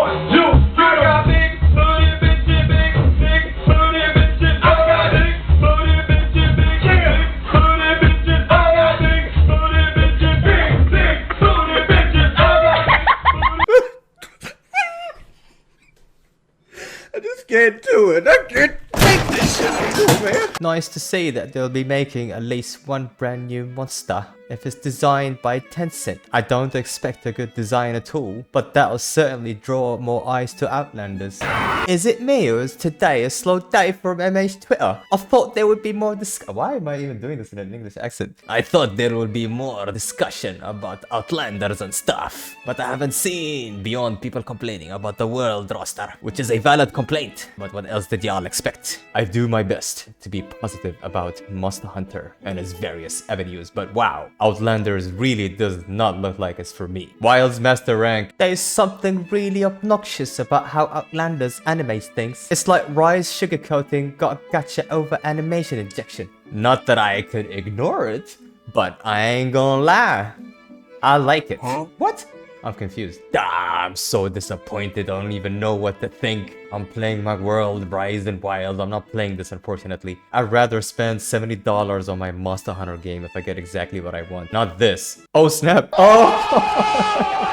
1, 2, I got big booty bitches, big booty bitches. I got big booty bitches, big booty bitches. I got big booty bitches, big booty bitches. I got big booty. I just can't do it. I can't take this shit anymore, man. Nice to see that they'll be making at least one brand new monster. If it's designed by Tencent, I don't expect a good design at all, but that'll certainly draw more eyes to Outlanders. Is it me or is today a slow day from MH Twitter? I thought there would be more Why am I even doing this in an English accent? I thought there would be more discussion about Outlanders and stuff, but I haven't seen beyond people complaining about the world roster, which is a valid complaint, but what else did y'all expect? I do my best to be positive about Monster Hunter and its various avenues, but wow, Outlanders really does not look like it's for me. Wild's Master Rank, there is something really obnoxious about how Outlanders animates things. It's like Rise sugarcoating got a gacha over animation injection. Not that I could ignore it, but I ain't gonna lie. I like it. Huh? What? I'm confused. I'm so disappointed. I don't even know what to think. I'm playing my world, Rise and Wild. I'm not playing this, unfortunately. I'd rather spend $70 on my Monster Hunter game if I get exactly what I want. Not this. Oh, snap. Oh!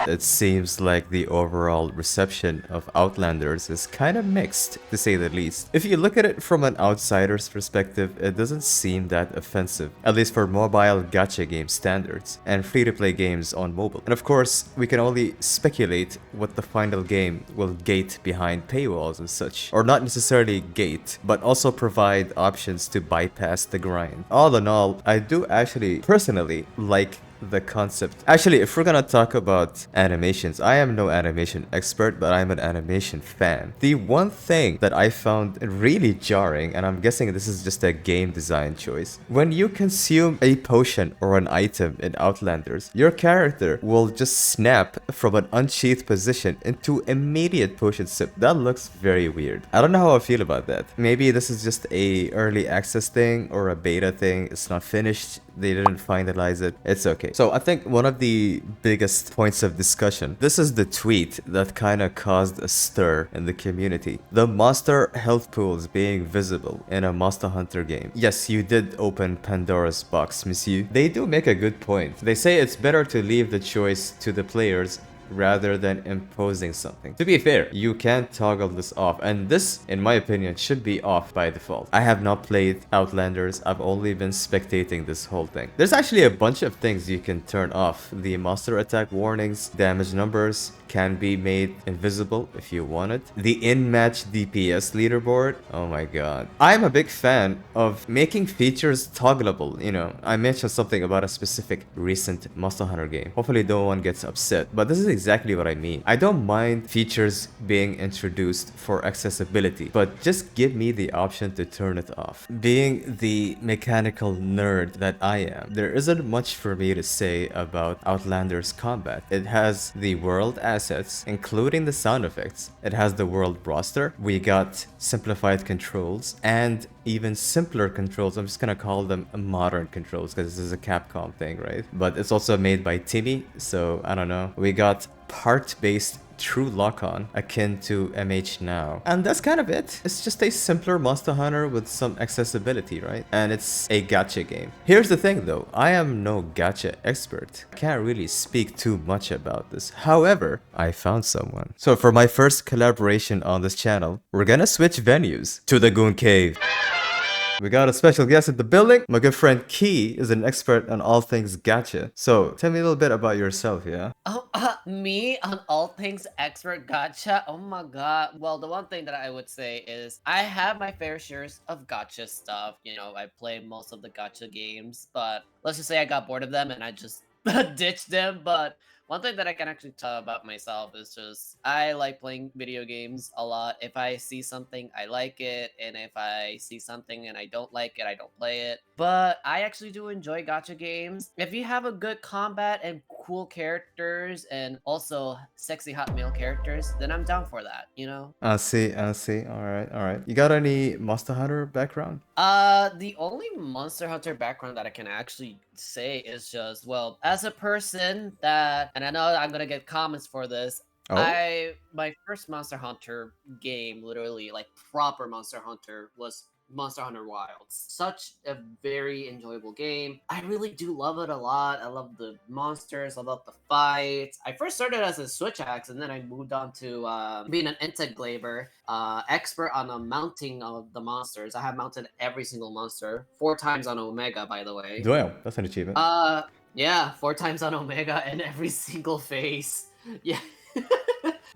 It seems like the overall reception of Outlanders is kind of mixed, to say the least. If you look at it from an outsider's perspective, it doesn't seem that offensive, at least for mobile gacha game standards and free-to-play games on mobile. And of course, we can only speculate what the final game will gate behind paywalls and such. Or not necessarily gate, but also provide options to bypass the grind. All in all, I do actually personally like the concept. Actually, if we're gonna talk about animations, I am no animation expert, but I'm an animation fan. The one thing that I found really jarring, and I'm guessing this is just a game design choice, when you consume a potion or an item in Outlanders, your character will just snap from an unsheathed position into immediate potion sip. That looks very weird. I don't know how I feel about that. Maybe this is just a early access thing or a beta thing. It's not finished. They didn't finalize it. It's okay. So I think one of the biggest points of discussion, this is the tweet that kind of caused a stir in the community. The monster health pools being visible in a Monster Hunter game. Yes, you did open Pandora's box, monsieur. They do make a good point. They say it's better to leave the choice to the players rather than imposing something. To be fair, you can toggle this off, and this, in my opinion, should be off by default. I have not played Outlanders. I've only been spectating this whole thing. There's actually a bunch of things you can turn off. The monster attack warnings, damage numbers can be made invisible if you want it. The in-match DPS leaderboard, oh my god. I'm a big fan of making features toggleable. You know, I mentioned something about a specific recent Monster Hunter game. Hopefully no one gets upset, but this is exactly what I mean. I don't mind features being introduced for accessibility, but just give me the option to turn it off. Being the mechanical nerd that I am, there isn't much for me to say about Outlanders combat. It has the world assets, including the sound effects. It has the world roster. We got simplified controls and even simpler controls. I'm just gonna call them modern controls because this is a Capcom thing, right? But it's also made by Timmy, so I don't know. We got part-based true lock-on akin to MH now, and that's kind of it. It's just a simpler Monster Hunter with some accessibility, right? And it's a gacha game. Here's the thing though, I am no gacha expert. I can't really speak too much about this. However, I found someone. So for my first collaboration on this channel, we're gonna switch venues to the Goon Cave. We got a special guest in the building. My good friend Key is an expert on all things gacha. So tell me a little bit about yourself, yeah? Oh, me on all things expert gacha? Oh my god. Well, the one thing that I would say is I have my fair shares of gacha stuff. You know, I play most of the gacha games, but let's just say I got bored of them and I just ditched them. But one thing that I can actually tell about myself is just I like playing video games a lot. If I see something, I like it. And if I see something and I don't like it, I don't play it. But I actually do enjoy gacha games. If you have a good combat and cool characters and also sexy hot male characters, then I'm down for that, you know? I see. Alright, alright. You got any Monster Hunter background? The only Monster Hunter background that I can actually say is just, well, as a person that, and I know I'm gonna get comments for this, Oh, My first Monster Hunter game, literally like proper Monster Hunter, was Monster Hunter Wilds. Such a very enjoyable game. I really do love it a lot. I love the monsters. I love the fights. I first started as a Switch Axe, and then I moved on to being an Entaglaber, expert on the mounting of the monsters. I have mounted every single monster 4 times on Omega, by the way. damn, that's an achievement. Yeah, 4 times on Omega and every single phase. Yeah.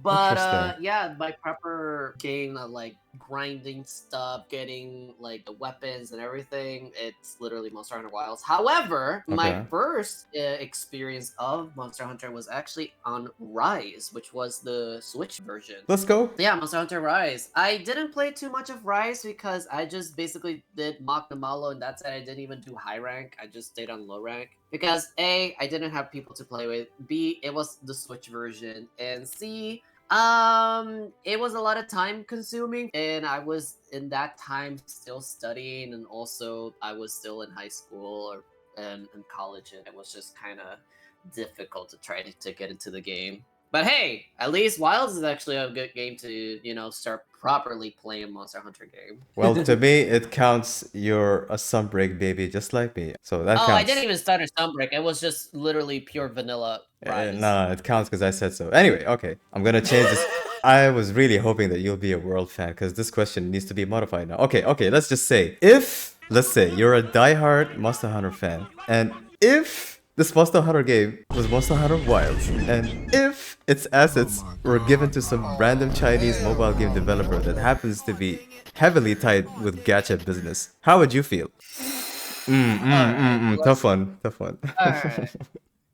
But Interesting. yeah, my proper game of like grinding stuff, getting like the weapons and everything, it's literally Monster Hunter Wilds. However, my Okay. first experience of Monster Hunter was actually on Rise, which was the Switch version. Let's go. Yeah, Monster Hunter Rise. I didn't play too much of Rise because I just basically did Mach Namalo, and that's it. I didn't even do high rank. I just stayed on low rank. Because A, I didn't have people to play with. B, it was the Switch version. And C, it was a lot of time consuming, and I was in that time still studying, and also I was still in high school or in college, and it was just kind of difficult to try to get into the game. But hey, at least Wilds is actually a good game to, you know, start properly playing a Monster Hunter game. Well, to me, it counts. You're a Sunbreak baby, just like me. So that Oh, I didn't counts. even start a Sunbreak. It was just literally pure vanilla Rise. No, it counts because I said so. Anyway, okay, I'm gonna change this. I was really hoping that you'll be a world fan because this question needs to be modified now. Okay, let's just say let's say you're a diehard Monster Hunter fan, and if this Monster Hunter game was Monster Hunter Wilds, and if its assets were given to some random Chinese mobile game developer that happens to be heavily tied with gacha business, how would you feel? Tough one, tough one. Alright.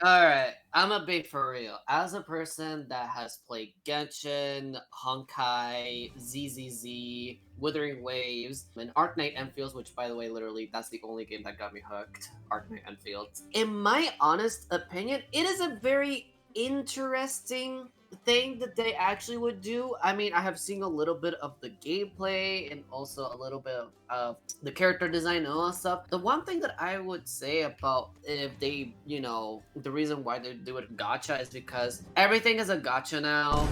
Alright, I'm a big for real. As a person that has played Genshin, Honkai, ZZZ, Withering Waves, and Arknight Enfields, which by the way, literally, that's the only game that got me hooked. Arknight Enfields. In my honest opinion, it is a very interesting thing that they actually would do. I mean, I have seen a little bit of the gameplay and also a little bit of the character design and all that stuff. The one thing that I would say about if they, you know, the reason why they do it gacha is because everything is a gacha now.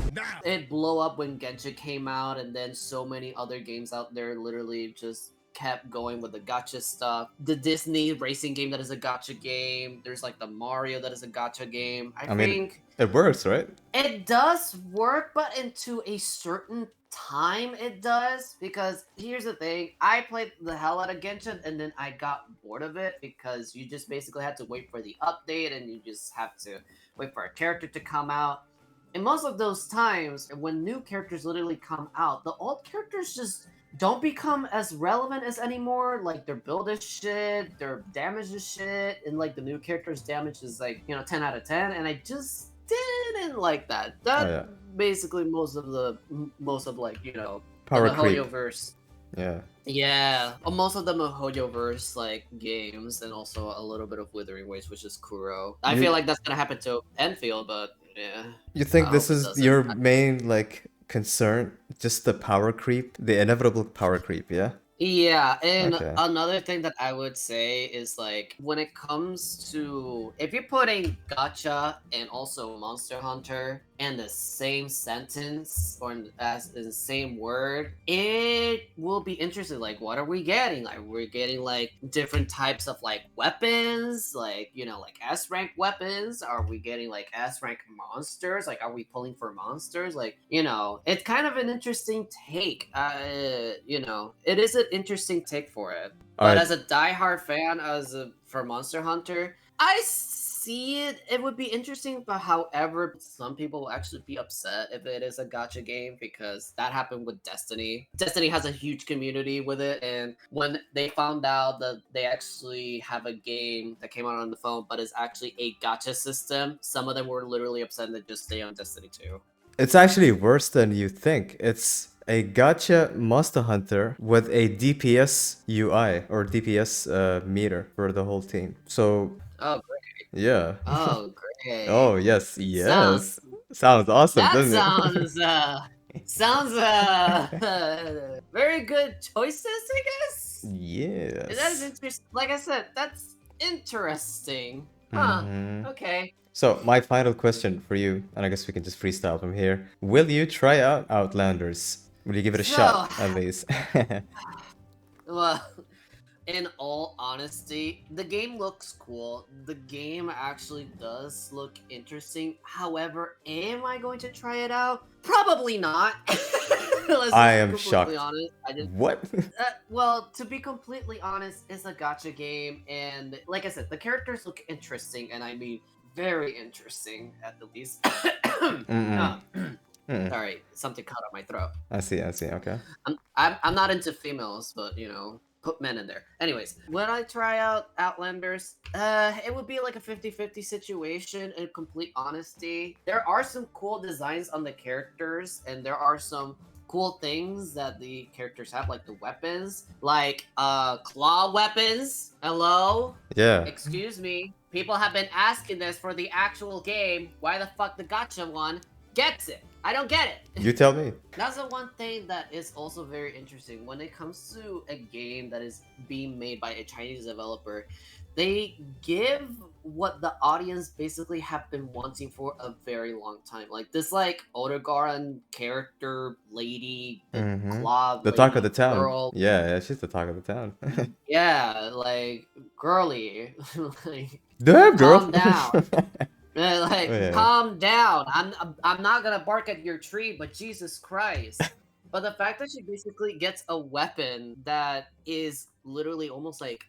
It blew up when Genshin came out, and then so many other games out there literally just kept going with the gacha stuff. The Disney racing game that is a gacha game. There's like the Mario that is a gacha game. I mean, think it works, right? it does work, but into a certain time it does. Because here's the thing, I played the hell out of Genshin and then I got bored of it because you just basically had to wait for the update and you just have to wait for a character to come out. And most of those times, when new characters literally come out, the old characters just don't become as relevant as anymore. Like, their build is shit, their damage is shit, and like the new character's damage is like, you know, 10 out of 10, and I just didn't like that. That basically most of like, you know, Power the creep. Mihoyo-verse. Yeah. Yeah, most of the Mihoyo-verse like games, and also a little bit of Withering Waves, which is Kuro. I feel like that's gonna happen to Enfield, but yeah. You think I this hope it is doesn't. your main like concern? Just the power creep, the inevitable power creep, yeah? Yeah, and Okay. another thing that I would say is like when it comes to if you're putting gacha and also Monster Hunter in the same sentence or as in the same word, it will be interesting. Like, what are we getting? Like, we're getting like different types of like weapons, like, you know, like S rank weapons. Are we getting like S rank monsters? Like, are we pulling for monsters? Like, you know, it's kind of an interesting take. You know, it is an interesting take for it. But as a diehard fan, for Monster Hunter, I see it. It would be interesting, but however, some people will actually be upset if it is a gacha game because that happened with Destiny. Destiny has a huge community with it, and when they found out that they actually have a game that came out on the phone, but is actually a gacha system, some of them were literally upset and just stay on Destiny 2. It's actually worse than you think. It's a gacha Monster Hunter with a DPS UI or DPS meter for the whole team. So Oh, great. yeah. Oh, great. Oh yes. Sounds awesome, That doesn't sounds very good choices, I guess. it? That is Yes. interesting. Like I said, that's interesting. Huh. Mhm. Okay. So my final question for you, and I guess we can just freestyle from here. Will you try out Outlanders? Will you give it a shot So, at least? well, in all honesty, the game looks cool. The game actually does look interesting. However, am I going to try it out? Probably not. Let's I just be am completely shocked. honest. What? Well, to be completely honest, it's a gotcha game, and like I said, the characters look interesting, and I mean very interesting at the least. Mm-mm. Uh, Mm-mm. sorry, something caught up my throat. I see, I see, okay. I'm not into females, but put men in there. Anyways, when I try out Outlanders, it would be like a 50-50 situation in complete honesty. There are some cool designs on the characters, and there are some cool things that the characters have, like the weapons, like claw weapons. Hello? Yeah. Excuse me. People have been asking this for the actual game. Why the fuck the gotcha one gets it? I don't get it. You tell me. That's the one thing that is also very interesting when it comes to a game that is being made by a Chinese developer. They give what the audience basically have been wanting for a very long time. Like this, like Otogaron character lady, the Mm-hmm. claw The talk of the lady town. girl. Yeah, yeah, she's the talk of the town. Yeah, like girly. Like Damn, girl. calm down. Like, Yeah. calm down. I'm not gonna bark at your tree, but Jesus Christ. But the fact that she basically gets a weapon that is literally almost like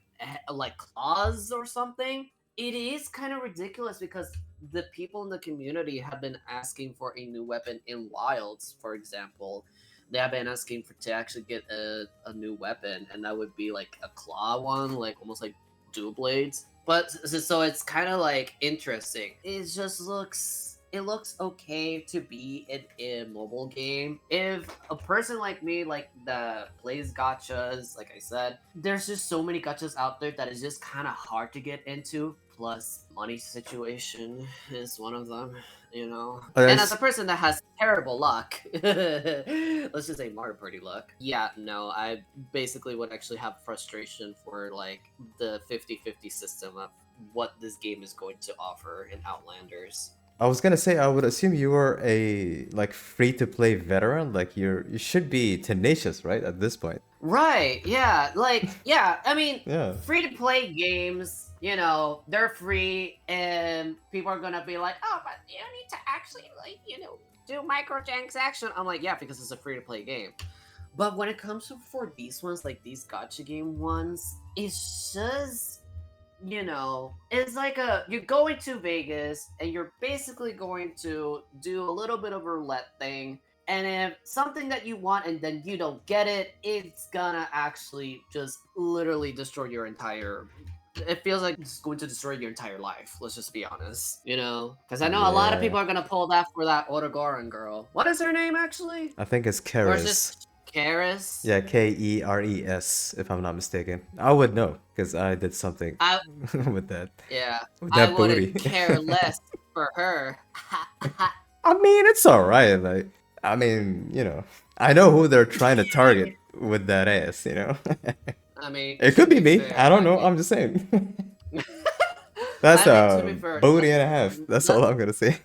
claws or something, it is kind of ridiculous because the people in the community have been asking for a new weapon in Wilds, for example. They have been asking for to actually get a new weapon, and that would be like a claw one, like almost like dual blades. But so it's kind of like interesting. It looks okay to be in a mobile game. If a person like me that plays gachas, like I said, there's just so many gachas out there that is just kind of hard to get into. Plus, money situation is one of them. And as a person that has terrible luck, let's just say Mario Party luck. Yeah, no, I basically would actually have frustration for like the 50-50 system of what this game is going to offer in Outlanders. I was gonna say, I would assume you are a like free to play veteran. Like you should be tenacious, right? At this point. Right, yeah, I mean, Yeah. free to play games, they're free, and people are gonna be like, oh, but you need to actually, do microtransaction. I'm like, yeah, because it's a free to play game. But when it comes to for these ones, like these gotcha game ones, it's just, it's like you're going to Vegas, and you're basically going to do a little bit of a roulette thing. And if something that you want and then you don't get it, it's gonna actually just literally destroy your entire. It feels like it's going to destroy your entire life. Let's just be honest, because I know a lot of Yeah. people are gonna pull that for that Otogaron girl. What is her name actually? I think it's Or is Keres. this Karis? Yeah, Keres, if I'm not mistaken. I would know because I did something I with that. yeah. With I that booty. wouldn't care less for her. I mean, it's alright. Like, I mean, I know who they're trying to target with that ass. I mean, It to could be me. fair, I don't know. mean- I'm just saying. That's I mean, to a be fair, booty and a half. That's all I'm gonna say.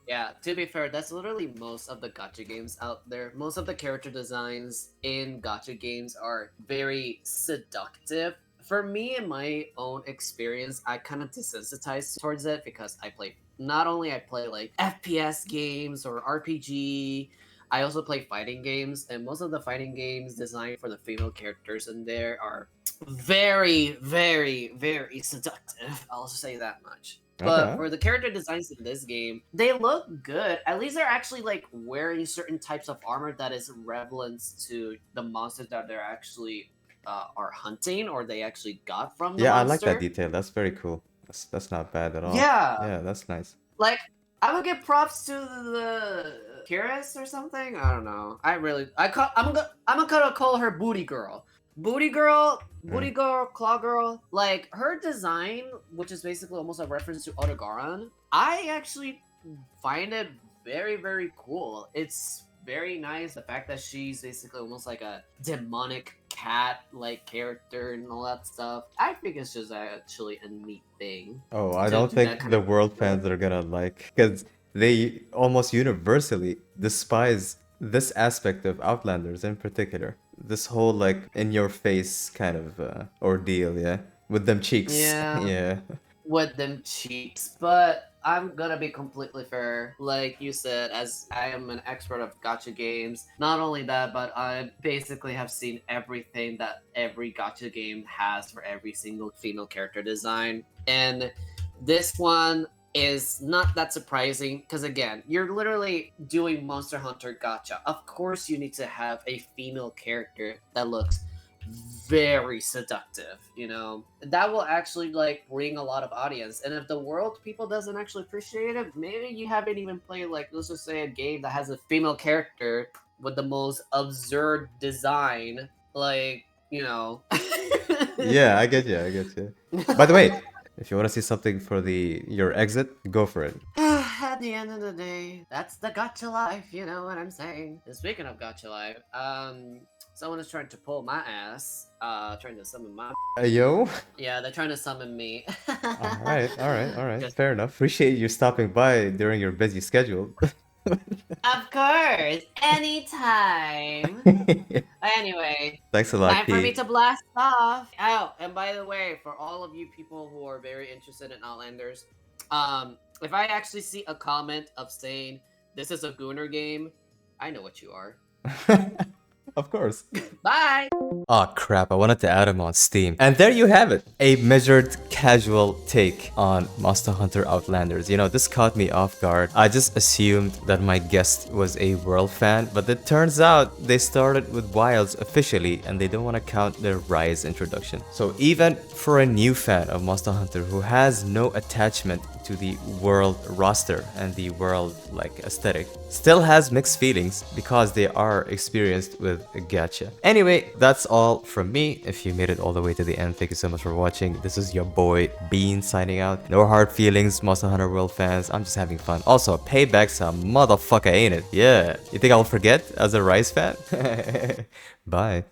Yeah, to be fair, that's literally most of the gacha games out there. Most of the character designs in gacha games are very seductive. For me, in my own experience, I kind of desensitized towards it because not only I play like FPS games or RPG, I also play fighting games, and most of the fighting games designed for the female characters in there are very, very, very seductive. I'll say that much. But Okay. for the character designs in this game, they look good. At least they're actually like wearing certain types of armor that is relevant to the monsters that they're actually are hunting, or they actually got from the Yeah, I like that monster. detail. That's very cool. That's not bad at all. Yeah, Yeah, that's nice. like I would give props to the Kiris or something. I don't know. I'm gonna call her Booty Girl. Booty Girl, Claw Girl. Like her design, which is basically almost a reference to Otogaron. I actually find it very, very cool. It's very nice. The fact that she's basically almost like a demonic cat like character and all that stuff. I think it's just actually a neat thing. Oh, I to don't do that think kind the of world fans are gonna like, because they almost universally despise this aspect of Outlanders in particular. This whole like in your face kind of ordeal, yeah, with them cheeks, Yeah. yeah. with them cheeks, but I'm gonna be completely fair. Like you said, as I am an expert of gacha games, not only that, but I basically have seen everything that every gacha game has for every single female character design. And this one is not that surprising because again, you're literally doing Monster Hunter gacha. Of course you need to have a female character that looks very seductive, you know. That will actually like bring a lot of audience. And if the world people doesn't actually appreciate it, maybe you haven't even played, like, let's just say a game that has a female character with the most absurd design, like, you know. Yeah, I get you, I get you. By the way, if you want to see something for the your exit, go for it. At the end of the day, that's the gacha life, you know what I'm saying? And speaking of gacha life, someone is trying to pull my ass, trying to summon my. Yo. Yeah, they're trying to summon me. All right, all right, all right. Just- Fair enough. Appreciate you stopping by during your busy schedule. Of course, anytime. Anyway, Thanks a lot, time for me Key. to blast off. Oh, and by the way, for all of you people who are very interested in Outlanders, if I actually see a comment of saying this is a Gooner game, I know what you are. Of course. Bye. Oh crap, I wanted to add him on Steam. And there you have it. A measured, casual take on Monster Hunter Outlanders. You know, this caught me off guard. I just assumed that my guest was a World fan, but it turns out they started with Wilds officially and they don't want to count their Rise introduction. So even for a new fan of Monster Hunter who has no attachment to the world roster and the world like aesthetic, still has mixed feelings because they are experienced with a gacha. Anyway, that's all from me. If you made it all the way to the end, thank you so much for watching. This is your boy Bean signing out. No hard feelings, Monster Hunter World fans. I'm just having fun. Also, payback's a motherfucker, ain't it? Yeah. You think I'll forget as a Rise fan? Bye.